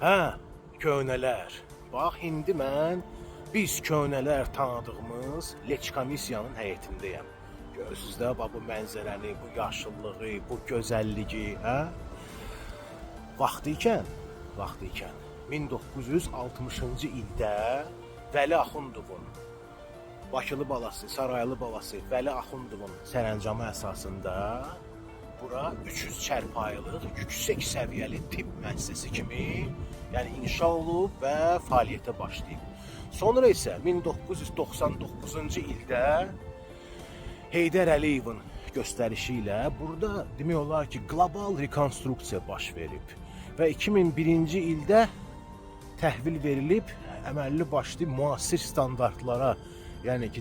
Hə, köhnələr. Bax, indi mən biz köhnələr tanıdığımız Leç komissiyanın həyətindəyəm. Görürsüz də, bax bu mənzərəni, bu yaşıllığı, bu gözəlliyi, hə? Vaxtı ikən 1960-cı ildə Vəli Axundovun Bakılı balası, Saraylı balası Vəli Axundovun sərəncamı əsasında bura 300 çərpayılıq yüksək səviyyəli tibb müəssisəsi kimi inşa olub və fəaliyyətə başlayıb. Sonra isə 1999-cu ildə Heydər Əliyevin göstərişi ilə burada demək olar ki, qlobal rekonstruksiya baş verib və 2001-ci ildə təhvil verilib, əməlli başlı müasir standartlara,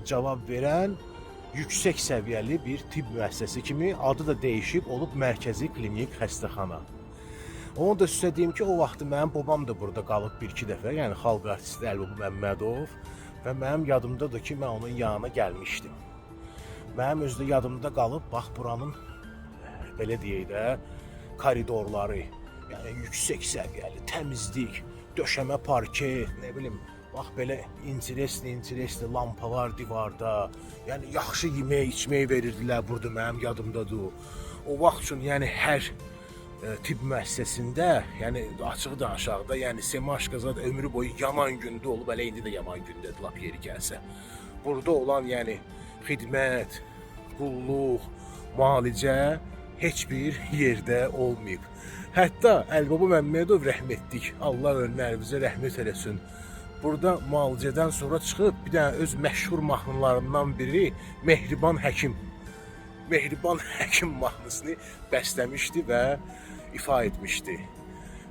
cavab verən yüksək səviyyəli bir tibb müəssisəsi kimi adı da dəyişib olub Mərkəzi Klinik Xəstəxana. Onu da sizə deyim ki, o vaxtı mənim babam da burada qalıb bir-iki dəfə, xalq artisti Əlbəbu Məmmədov və mənim yadımdadır ki, mən onun yanına gəlmişdim. Mənim özdə yadımda qalıb, bax buranın, belə deyək də, koridorları, yüksək səviyyəli, təmizlik, döşəmə parket, nə bilim, bax belə interesli lampalar divarda, yaxşı yemək, içmək verirdilər burada, mənim yadımdadır. O vaxt üçün, hər tibb müəssisəsində, açıq danışaqda, Semaşqazad ömrü boyu yaman gündə olub, hələ indi də yaman gündədir, lap yeri gəlsə. Burada olan, xidmət, qulluq, müalicə heç bir yerdə olmayıb. Hətta Əlbəbu Məmmədov rəhmətlik, Allah ölmələrimizə rəhmət eləsin. Burada müalicədən sonra çıxıb bir dənə öz məşhur mahnılarından biri Mehriban Həkim. Mehriban Həkim mahnısını bəstəmişdi və ifa etmişdi.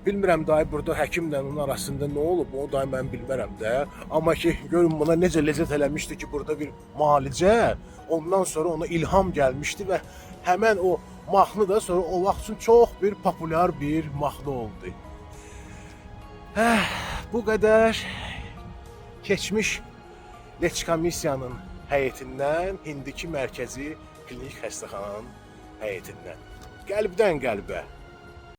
Bilmirəm dayı burada həkimlə onun arasında nə olub, onu dayı mən bilmərəm də. Amma ki, görün buna necə ləzzət eləmişdi ki, burada bir müalicə, ondan sonra ona ilham gəlmişdi və həmən o mahnı da sonra o vaxt üçün çox bir populyar bir mahnı oldu. Bu qədər keçmiş Leç komissiyanın həyətindən, indiki Mərkəzi Klinik Xəstəxananın həyətindən. Qəlbdən qəlbə.